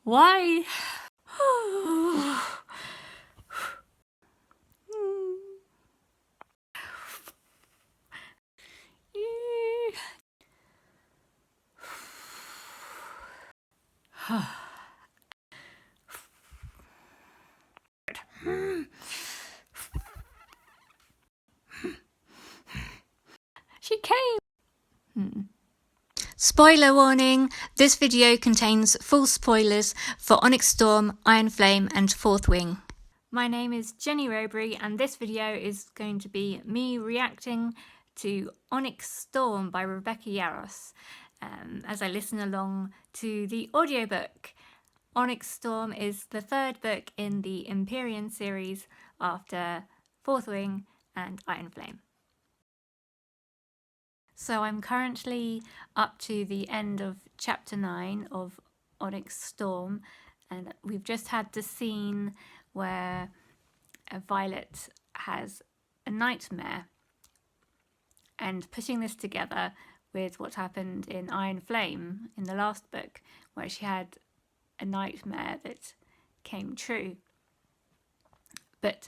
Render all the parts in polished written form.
Why? She came. Spoiler warning, this video contains full spoilers for Onyx Storm, Iron Flame and Fourth Wing. My name is Jenny Rowbury and this video is going to be me reacting to Onyx Storm by Rebecca Yarros as I listen along to the audiobook. Onyx Storm is the third book in the Empyrean series after Fourth Wing and Iron Flame. So I'm currently up to the end of chapter 9 of Onyx Storm, and we've just had the scene where Violet has a nightmare, and putting this together with what happened in Iron Flame in the last book, where she had a nightmare that came true. But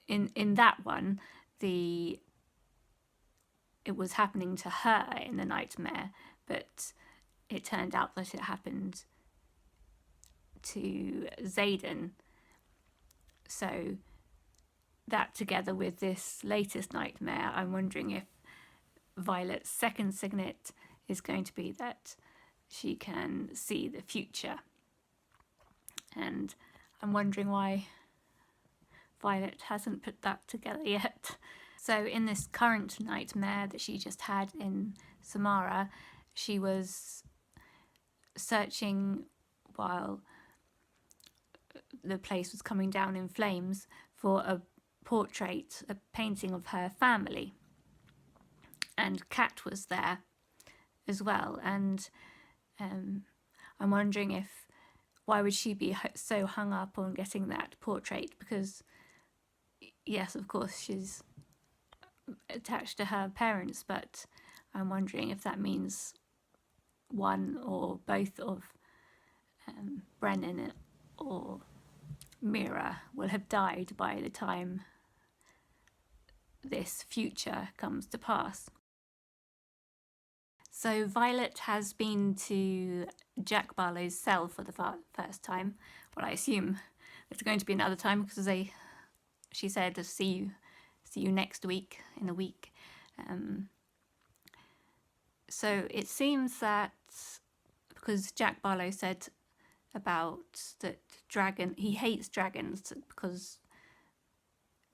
in that one, it was happening to her in the nightmare, but it turned out that it happened to Xaden. So that together with this latest nightmare, I'm wondering if Violet's second signet is going to be that she can see the future. And I'm wondering why Violet hasn't put that together yet. So in this current nightmare that she just had in Samara, she was searching while the place was coming down in flames for a portrait, a painting of her family. And Kat was there as well. And I'm wondering why would she be so hung up on getting that portrait? Because yes, of course, she's attached to her parents, but I'm wondering if that means one or both of Brennan or Mira will have died by the time this future comes to pass. So Violet has been to Jack Barlow's cell for the first time. Well, I assume there's going to be another time because she said to see you next week, in a week. So it seems that because Jack Barlow said about that he hates dragons because,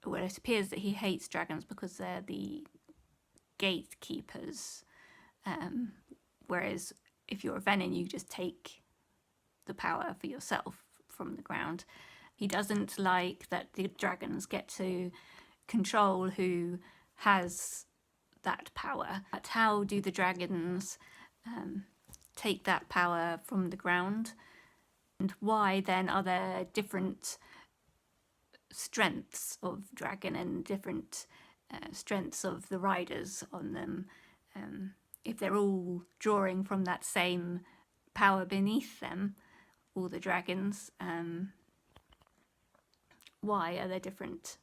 well, it appears that he hates dragons because they're the gatekeepers. Whereas if you're a Venin, you just take the power for yourself from the ground. He doesn't like that the dragons get to control who has that power. But how do the dragons take that power from the ground? And why then are there different strengths of dragon and different strengths of the riders on them? If they're all drawing from that same power beneath them, all the dragons, why are there different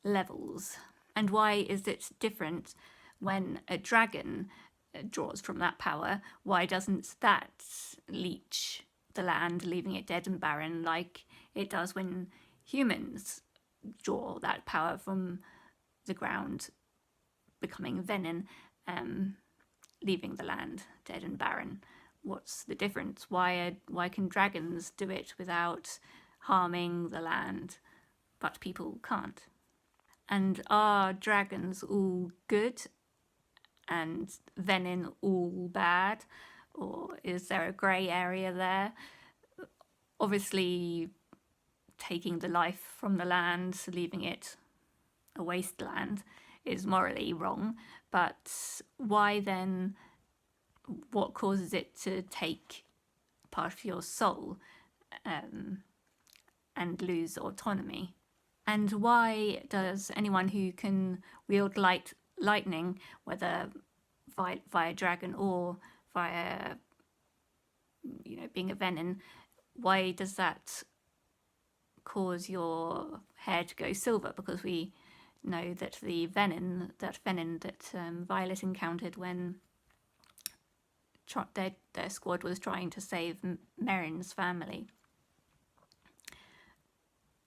levels? And why is it different when a dragon draws from that power? Why doesn't that leech the land, leaving it dead and barren like it does when humans draw that power from the ground, becoming Venin, leaving the land dead and barren? What's the difference? Why can dragons do it without harming the land, but people can't? And are dragons all good and Venin all bad? Or is there a grey area there? Obviously, taking the life from the land, leaving it a wasteland, is morally wrong. But why then, what causes it to take part of your soul and lose autonomy? And why does anyone who can wield lightning, whether via dragon or via being a venin, why does that cause your hair to go silver? Because we know that the venin that Violet encountered when their squad was trying to save Merrin's family,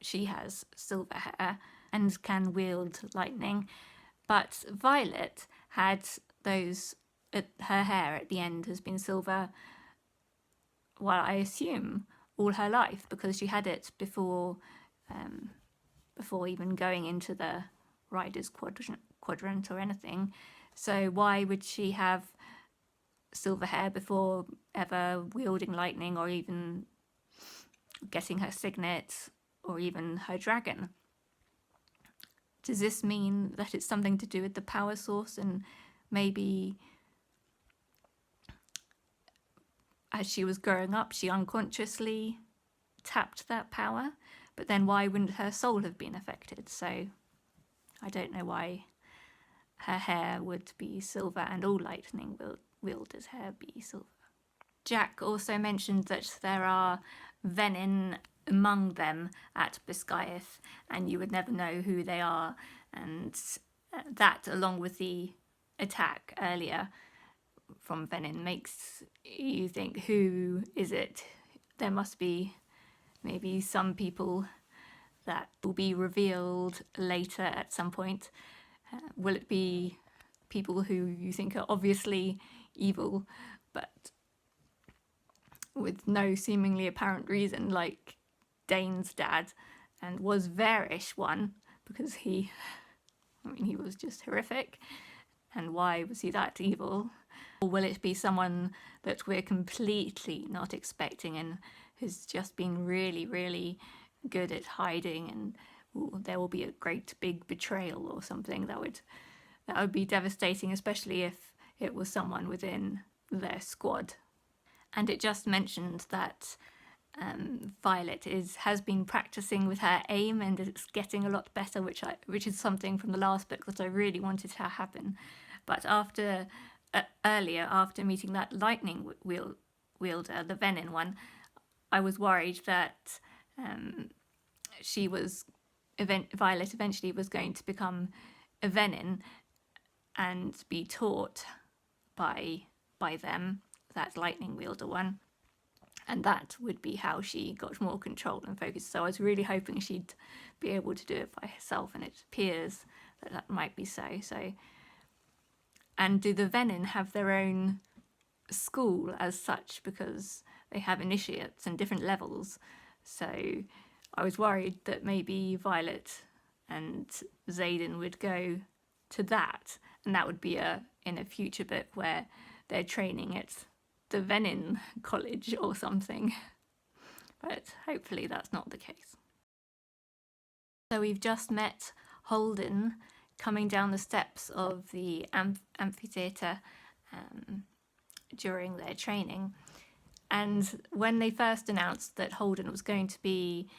she has silver hair and can wield lightning, but Violet had those. Her hair at the end has been silver, well, I assume all her life, because she had it before even going into the Riders quadrant or anything. So why would she have silver hair before ever wielding lightning, or even getting her signet, or even her dragon? Does this mean that it's something to do with the power source, and maybe as she was growing up she unconsciously tapped that power? But then why wouldn't her soul have been affected? So I don't know why her hair would be silver and all lightning wielders' hair be silver. Jack also mentioned that there are venin among them at Biscaeth, and you would never know who they are, and that, along with the attack earlier from venin, makes you think, who is it? There must be maybe some people that will be revealed later at some point. Will it be people who you think are obviously evil but with no seemingly apparent reason, like Dane's dad? And was Varish one, because he was just horrific, and why was he that evil? Or will it be someone that we're completely not expecting and who's just been really, really good at hiding, and there will be a great big betrayal or something? That would be devastating, especially if it was someone within their squad. And it just mentioned that Violet has been practicing with her aim, and it's getting a lot better, which is something from the last book that I really wanted to happen. But earlier, after meeting that lightning wielder, the venin one, I was worried that Violet eventually was going to become a venin and be taught by them, that lightning wielder one, and that would be how she got more control and focus. So I was really hoping she'd be able to do it by herself, and it appears that might be so. And do the venin have their own school as such, because they have initiates and different levels? So I was worried that maybe Violet and Xaden would go to that, and that would be in a future book where they're training at the venin college or something. But hopefully that's not the case. So we've just met Holden coming down the steps of the amphitheatre during their training. And when they first announced that Holden was going to be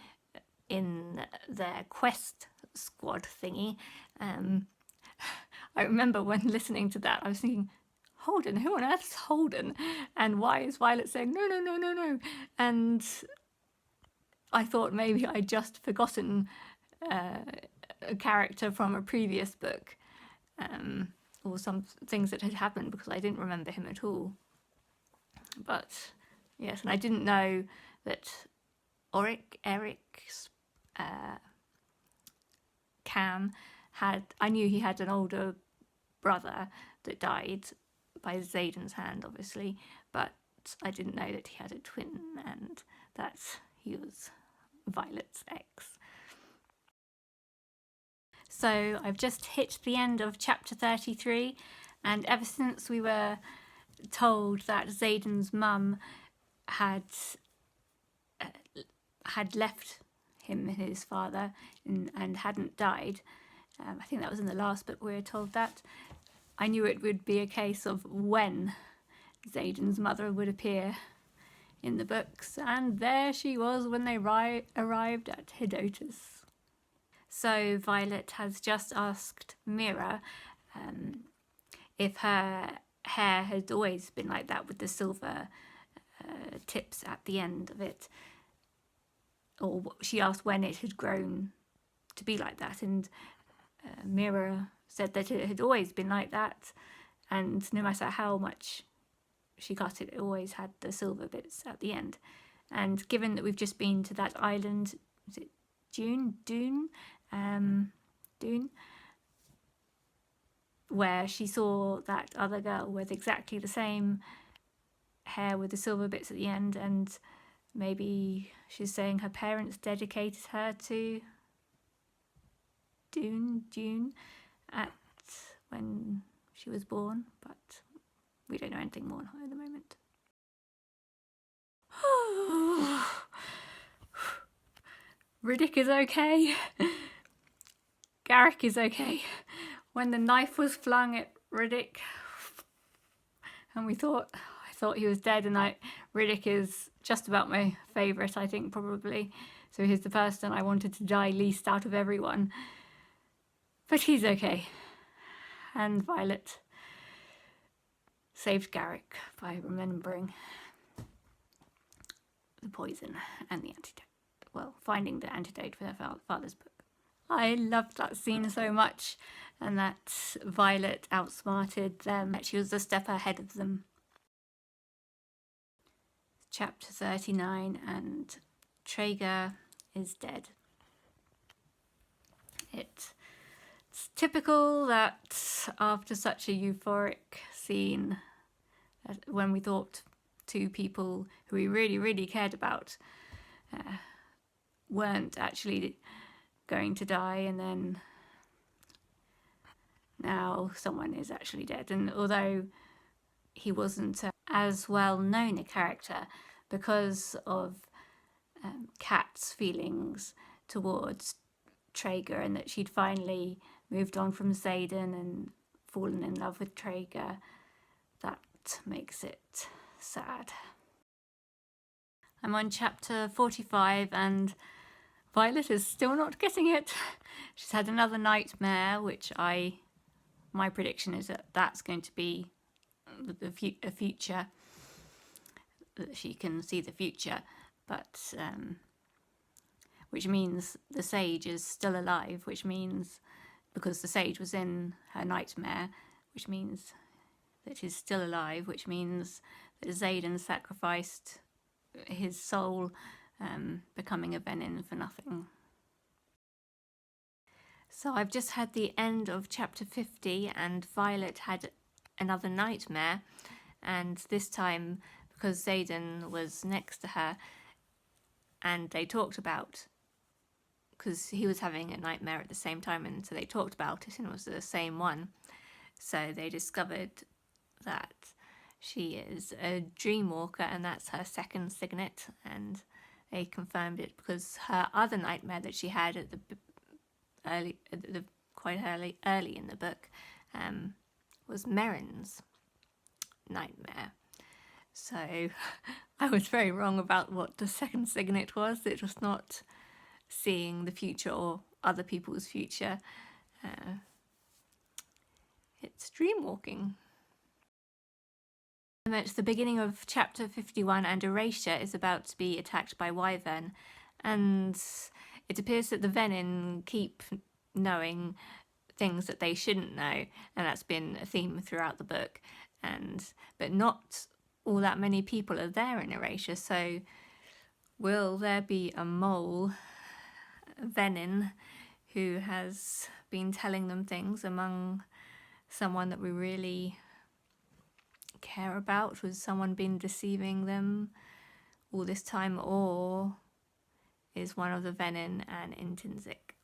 in their quest squad thingy, I remember when listening to that, I was thinking, Holden? Who on earth is Holden? And why is Violet saying, no, no, no, no, no? And I thought maybe I'd just forgotten a character from a previous book, or some things that had happened, because I didn't remember him at all. But yes, and I didn't know that Eric's Cam I knew he had an older brother that died by Xaden's hand, obviously, but I didn't know that he had a twin and that he was Violet's ex. So I've just hit the end of chapter 33, and ever since we were told that Xaden's mum had left him, his father, and hadn't died, I think that was in the last book we were told that, I knew it would be a case of when Xaden's mother would appear in the books, and there she was when they arrived at Hedotus. So Violet has just asked Mira if her hair had always been like that with the silver tips at the end of it, or she asked when it had grown to be like that, and Mira said that it had always been like that, and no matter how much she cut it, it always had the silver bits at the end. And given that we've just been to that island, is it Dune, where she saw that other girl with exactly the same hair with the silver bits at the end, and maybe she's saying her parents dedicated her to Dune at when she was born, but we don't know anything more at the moment. Riddick is okay. Garrick is okay. When the knife was flung at Riddick, and I thought he was dead, and Riddick is just about my favourite, I think, probably. So he's the person I wanted to die least out of everyone. But he's okay. And Violet saved Garrick by remembering the poison and the antidote. Well, finding the antidote for her father's book. I loved that scene so much, and that Violet outsmarted them. She was a step ahead of them. Chapter 39, and Traeger is dead. It's typical that after such a euphoric scene, when we thought two people who we really, really cared about weren't actually going to die, and then now someone is actually dead. And although he wasn't as well known a character, because of Kat's feelings towards Traeger, and that she'd finally moved on from Xaden and fallen in love with Traeger, that makes it sad. I'm on chapter 45, and Violet is still not getting it. She's had another nightmare, which my prediction is that that's going to be a future, that she can see the future, but which means the sage is still alive, which means, because the sage was in her nightmare, which means that he's still alive, which means that Xaden sacrificed his soul, becoming a venin for nothing. So I've just had the end of chapter 50, and Violet had another nightmare, and this time, because Xaden was next to her, and they talked about, because he was having a nightmare at the same time, and so they talked about it, and it was the same one. So they discovered that she is a dreamwalker, and that's her second signet, and they confirmed it because her other nightmare that she had at quite early in the book was Merrin's nightmare. So I was very wrong about what the second signet was. It was not seeing the future or other people's future. It's dreamwalking. It's the beginning of chapter 51, and Erasure is about to be attacked by Wyvern, and it appears that the Venin keep knowing things that they shouldn't know, and that's been a theme throughout the book. But not all that many people are there in Erasure, so will there be a mole Venin who has been telling them things among someone that we really care about? Was someone been deceiving them all this time, or is one of the Venin an Intrinsic?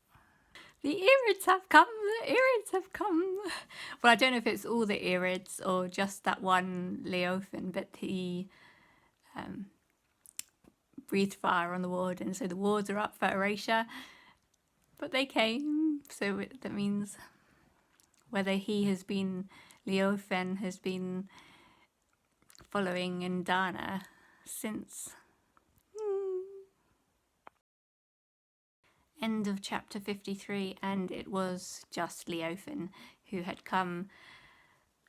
The Irids have come! The Irids have come! Well, I don't know if it's all the Irids or just that one Leofin, but he breathed fire on the ward, and so the wards are up for Erasure. But they came, so that means whether Leofin has been following Indana since. End of chapter 53, and it was just Leofin who had come,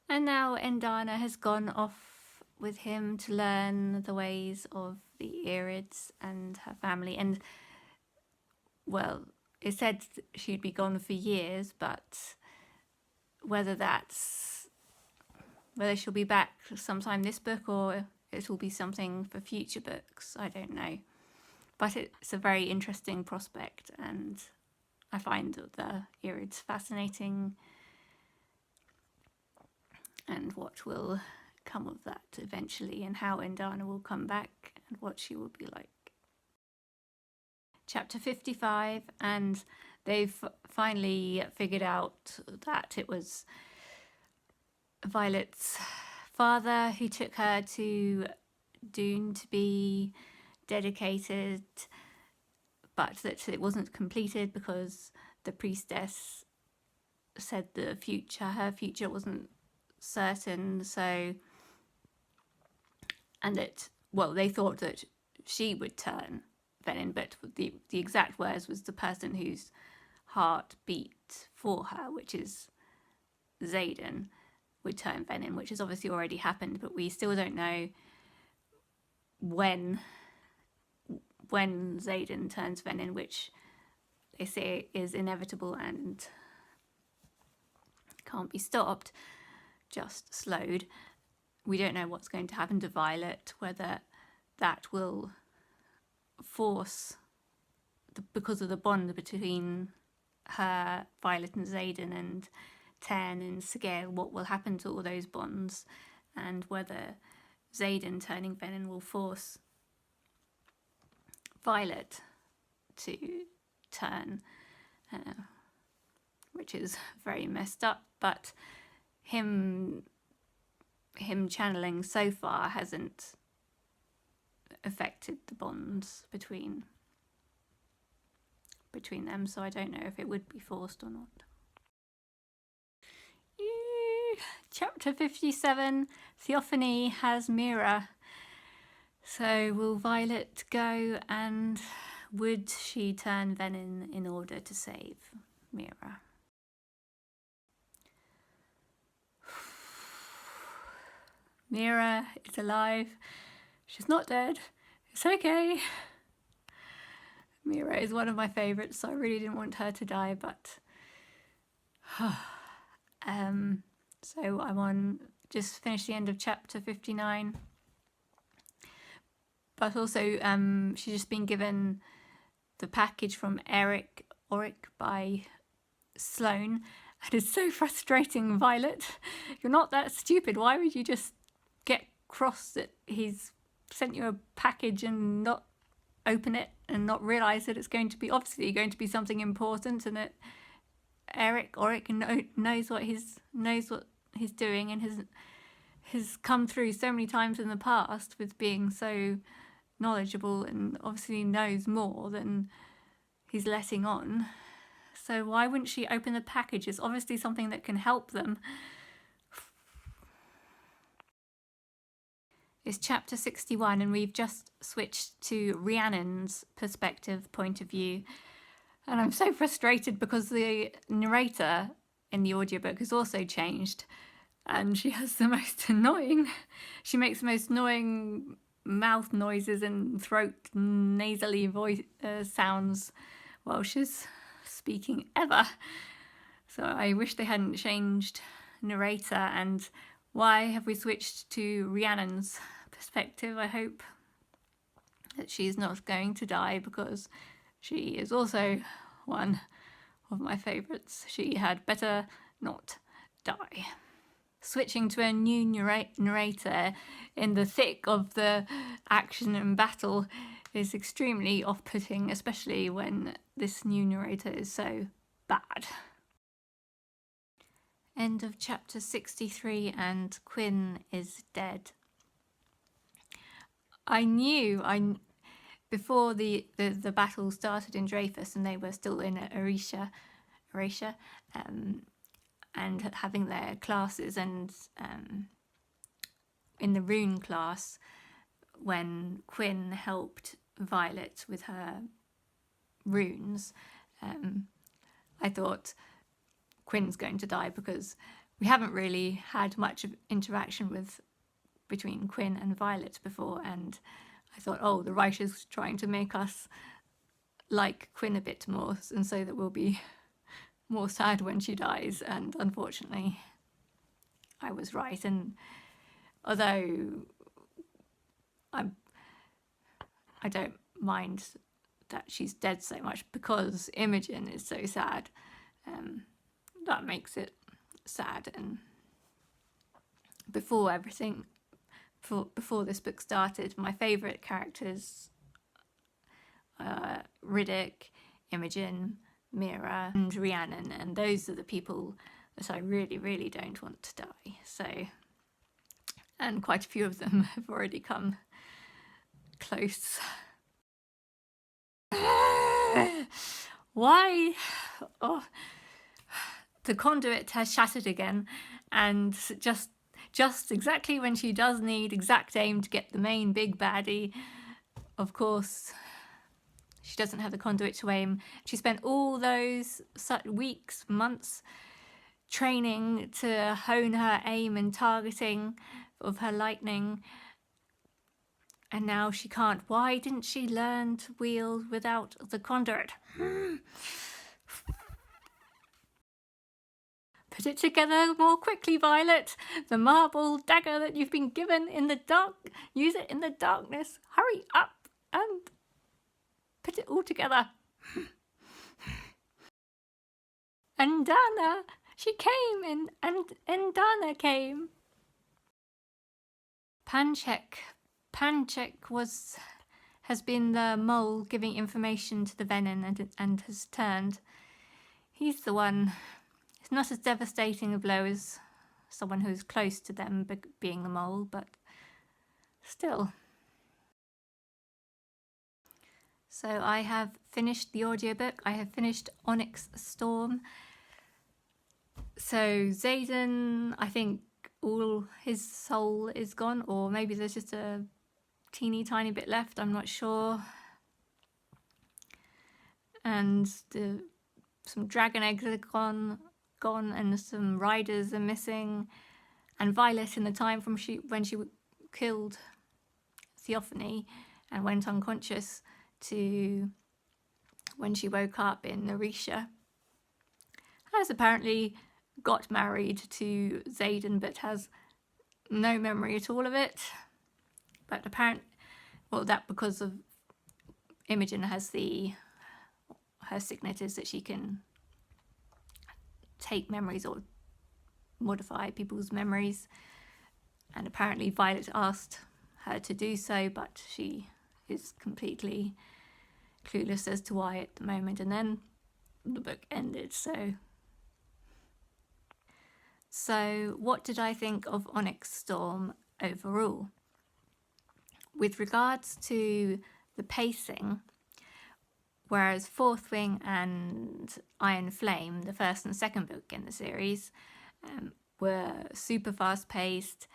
and now Indana has gone off with him to learn the ways of the Irids and her family. And, well, it said she'd be gone for years, but whether she'll be back sometime this book or it will be something for future books, I don't know. But it's a very interesting prospect, and I find the Irids fascinating, and what will come of that eventually, and how Indana will come back and what she will be like. Chapter 55, and they've finally figured out that it was Violet's father who took her to Dune to be dedicated, but that it wasn't completed because the priestess said her future wasn't certain. So, and that, well, they thought that she would turn Venin, but the exact words was the person whose heart beat for her, which is Xaden, would turn Venin, which has obviously already happened, but we still don't know when Xaden turns Venin, which they say is inevitable and can't be stopped, just slowed. We don't know what's going to happen to Violet, whether that will force, because of the bond between her, Violet and Xaden, and Ten and Sigel, what will happen to all those bonds, and whether Xaden turning Venin will force Violet to turn, which is very messed up, but him channeling so far hasn't affected the bonds between them, so I don't know if it would be forced or not. Chapter 57, Theophany has Mira. So will Violet go, and would she turn Venin in order to save Mira? Mira is alive. She's not dead. It's okay. Mira is one of my favourites, so I really didn't want her to die, but so I'm on, just finished the end of chapter 59. But also, she's just been given the package from Auric by Sloane, and it's so frustrating. Violet, you're not that stupid. Why would you just get cross that he's sent you a package and not open it and not realise that it's obviously going to be something important, and that Auric knows what he's doing, and has come through so many times in the past with being so knowledgeable, and obviously knows more than he's letting on. So why wouldn't she open the package? It's obviously something that can help them. It's chapter 61, and we've just switched to Rhiannon's point of view. And I'm so frustrated because the narrator in the audiobook has also changed. And she has the most annoying... She makes the most annoying mouth noises and throat nasally voice sounds while she's speaking ever. So I wish they hadn't changed narrator. And why have we switched to Rhiannon's perspective? I hope that she's not going to die, because she is also one of my favourites. She had better not die. Switching to a new narrator in the thick of the action and battle is extremely off-putting, especially when this new narrator is so bad. End of chapter 63, and Quinn is dead. I knew before the battle started in Dreyfus, and they were still in Arisha, and having their classes, and in the rune class, when Quinn helped Violet with her runes, I thought Quinn's going to die, because we haven't really had much of interaction with between Quinn and Violet before, and I thought, oh, the writer's trying to make us like Quinn a bit more, and so that we'll be more sad when she dies. And unfortunately, I was right. And although I don't mind that she's dead so much, because Imogen is so sad, that makes it sad. And before this book started, my favourite characters, Riddick, Imogen, Mira and Rhiannon, and those are the people that I really, really don't want to die. So, and quite a few of them have already come close. Why? Oh, the conduit has shattered again, and just exactly when she does need exact aim to get the main big baddie, of course, she doesn't have the conduit to aim. She spent all those weeks, months training to hone her aim and targeting of her lightning, and now she can't. Why didn't she learn to wield without the conduit? Put it together more quickly, Violet. The marble dagger that you've been given in the dark, use it in the darkness. Hurry up and put it all together. And Dana, she came, and Dana came. Panchek has been the mole giving information to the Venin, and has turned. He's the one. It's not as devastating a blow as someone who's close to them being the mole, but still. So I have finished the audiobook. I have finished Onyx Storm. So Xaden, I think all his soul is gone, or maybe there's just a teeny tiny bit left, I'm not sure. And some dragon eggs are gone, and some riders are missing. And Violet, in the time from when she killed Theophany and went unconscious to when she woke up in Narisha, has apparently got married to Xaden, but has no memory at all of it. But that because of Imogen has her signet is that she can take memories or modify people's memories, and apparently Violet asked her to do so, but she is completely clueless as to why at the moment. And then the book ended. So what did I think of Onyx Storm overall? With regards to the pacing, whereas Fourth Wing and Iron Flame, the first and second book in the series, were super fast paced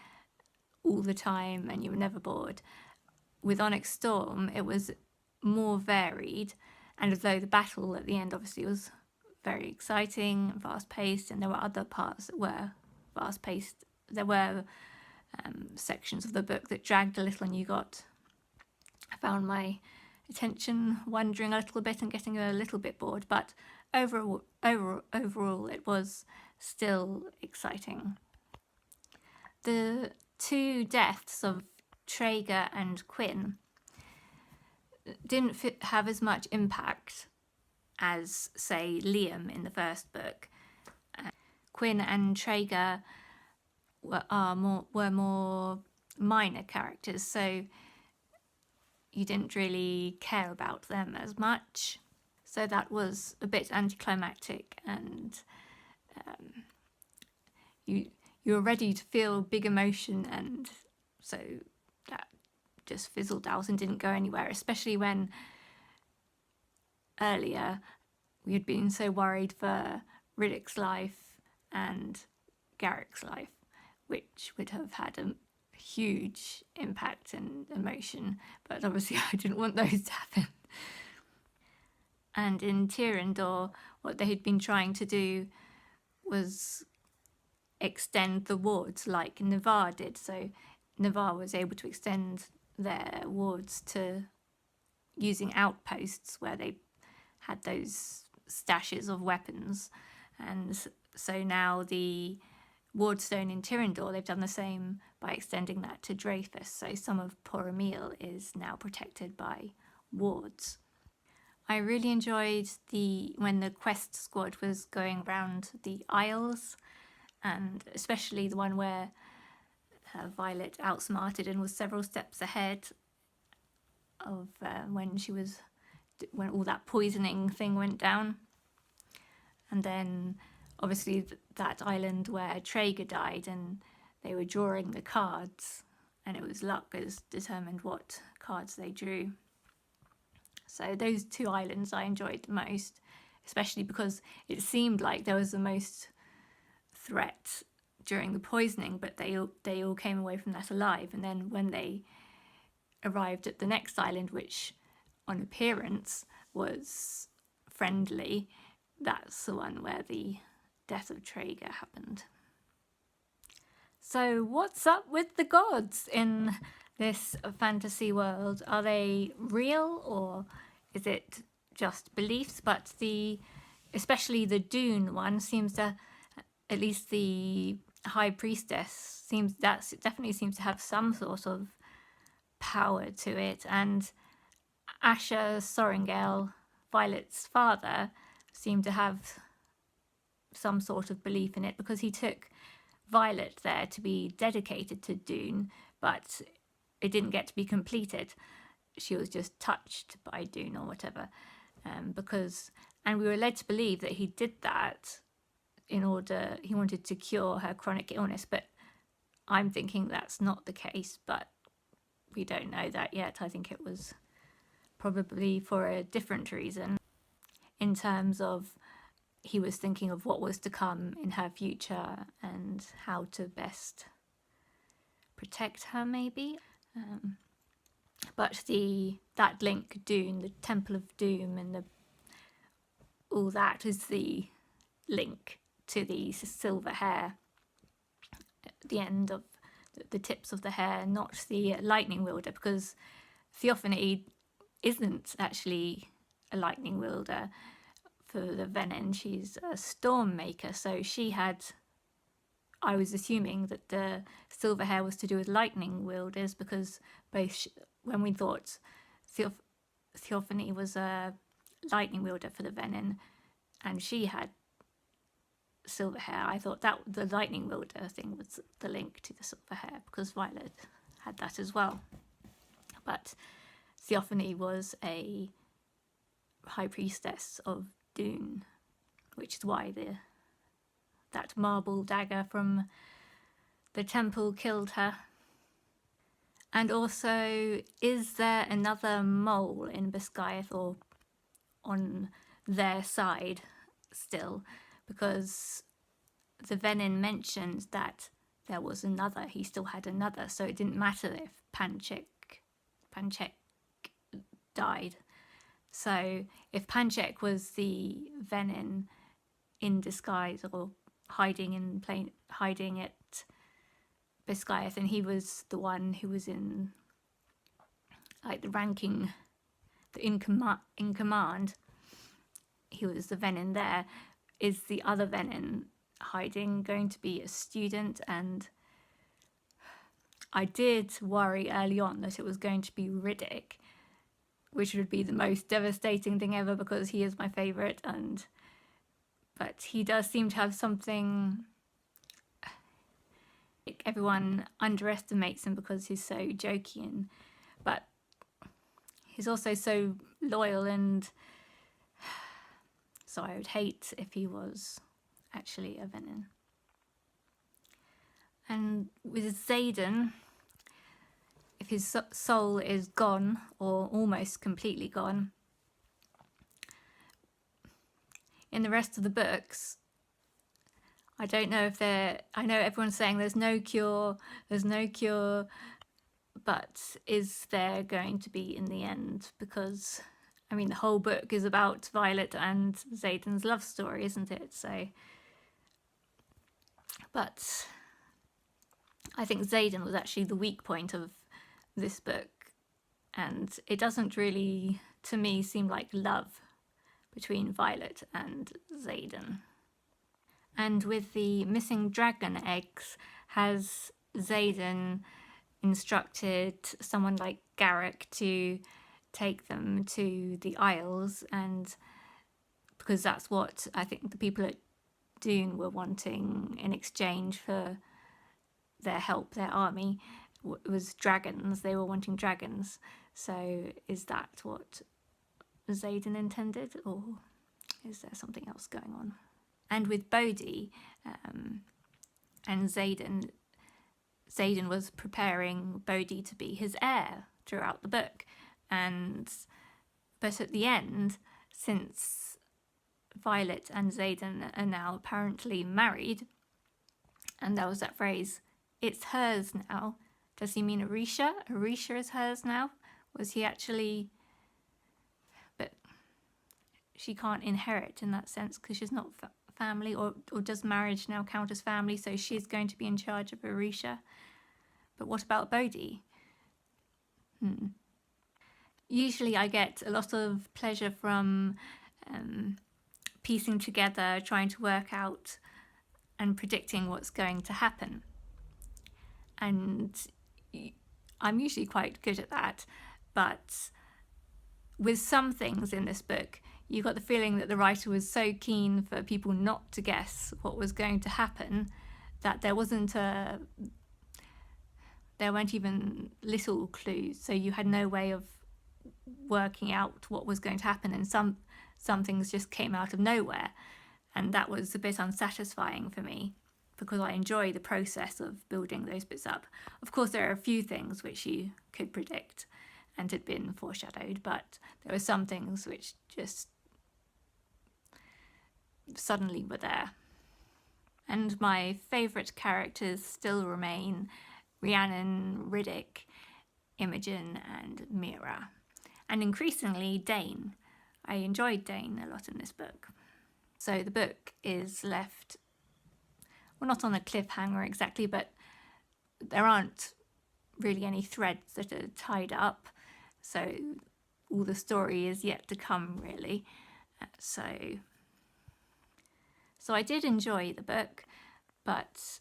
all the time and you were never bored, with Onyx Storm it was more varied, and although the battle at the end obviously was very exciting and fast paced, and there were other parts that were fast paced, there were sections of the book that dragged a little, and I found my attention wandering a little bit and getting a little bit bored, but overall it was still exciting. The two deaths of Traeger and Quinn didn't have as much impact as, say, Liam in the first book. Quinn and Traeger were more minor characters, so you didn't really care about them as much. So that was a bit anticlimactic, and you were ready to feel big emotion, and so that just fizzled out and didn't go anywhere, especially when earlier we had been so worried for Riddick's life and Garrick's life, which would have had a huge impact and emotion, but obviously I didn't want those to happen. And in Tyrrendor, what they had been trying to do was extend the wards like Navarre did, so Navarre was able to extend their wards to using outposts where they had those stashes of weapons. And so now the wardstone in Tyrrendor, they've done the same by extending that to Dreyfus. So some of Port-Emil is now protected by wards. I really enjoyed when the quest squad was going around the Isles, and especially the one where Violet outsmarted and was several steps ahead of when all that poisoning thing went down. And then obviously that island where Traeger died, and they were drawing the cards, and it was luck as determined what cards they drew. So those two islands I enjoyed the most, especially because it seemed like there was the most threat during the poisoning, but they all came away from that alive. And then when they arrived at the next island, which on appearance was friendly, that's the one where the death of Traeger happened. So what's up with the gods in this fantasy world? Are they real, or is it just beliefs? But especially the Dune one seems to, at least the High Priestess definitely seems to have some sort of power to it. And Asher Sorrengail, Violet's father, seemed to have some sort of belief in it, because he took Violet there to be dedicated to Dune, but it didn't get to be completed. She was just touched by Dune or whatever, and we were led to believe that he did that he wanted to cure her chronic illness, but I'm thinking that's not the case, but we don't know that yet. I think it was probably for a different reason, in terms of he was thinking of what was to come in her future and how to best protect her, maybe. But that link, Dune, the Temple of Doom, and all that is the link to the silver hair at the end of the tips of the hair, not the lightning wielder, because Theophany isn't actually a lightning wielder for the Venin. She's a storm maker, so I was assuming that the silver hair was to do with lightning wielders, because when we thought Theophany was a lightning wielder for the Venin and she had silver hair, I thought that the lightning wielder thing was the link to the silver hair, because Violet had that as well. But Theophany was a high priestess of Dune, which is why that marble dagger from the temple killed her. And also, is there another mole in Biscayeth, or on their side still? Because the Venin mentioned that there was another, he still had another, so it didn't matter if Panchek died. So if Panchek was the Venin in disguise, or hiding at Biscayeth, and he was the one who was in like the ranking, in command, he was the Venin there. Is the other Venin hiding going to be a student? And I did worry early on that it was going to be Riddick, which would be the most devastating thing ever, because he is my favourite, but he does seem to have something. Everyone underestimates him because he's so jokey, but he's also so loyal, and so I would hate if he was actually a Venin. And with Xaden, if his soul is gone, or almost completely gone, in the rest of the books, I don't know if I know everyone's saying there's no cure, but is there going to be in the end? Because, I mean, the whole book is about Violet and Xaden's love story, isn't it? So, but I think Xaden was actually the weak point of this book, and it doesn't really, to me, seem like love between Violet and Xaden. And with the missing dragon eggs, has Xaden instructed someone like Garrick to take them to the Isles, and because that's what I think the people at Dune were wanting in exchange for their help, their army, was dragons. They were wanting dragons. So is that what Xaden intended, or is there something else going on? And with Bodhi and Xaden was preparing Bodhi to be his heir throughout the book. But at the end, since Violet and Xaden are now apparently married, and there was that phrase, "It's hers now." Does he mean Orisha? Orisha is hers now? Was he actually... But she can't inherit in that sense because she's not family, or does marriage now count as family, so she's going to be in charge of Orisha? But what about Bodhi? Usually I get a lot of pleasure from piecing together, trying to work out and predicting what's going to happen. And I'm usually quite good at that. But with some things in this book, you got the feeling that the writer was so keen for people not to guess what was going to happen that there weren't even little clues. So you had no way of working out what was going to happen, and some things just came out of nowhere, and that was a bit unsatisfying for me because I enjoy the process of building those bits up. Of course, there are a few things which you could predict and had been foreshadowed, but there were some things which just suddenly were there. And my favourite characters still remain Rhiannon, Riddick, Imogen and Mira, and increasingly Dane. I enjoyed Dane a lot in this book. So the book is left, well, not on a cliffhanger exactly, but there aren't really any threads that are tied up, so all the story is yet to come, really. So I did enjoy the book, but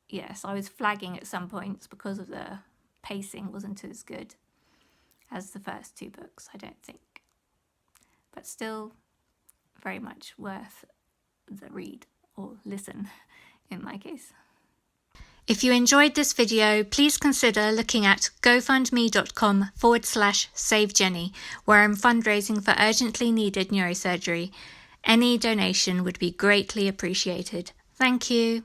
yes, I was flagging at some points because of the pacing wasn't as good as the first two books, I don't think. But still very much worth the read, or listen in my case. If you enjoyed this video, please consider looking at gofundme.com/SaveJenny, where I'm fundraising for urgently needed neurosurgery. Any donation would be greatly appreciated. Thank you.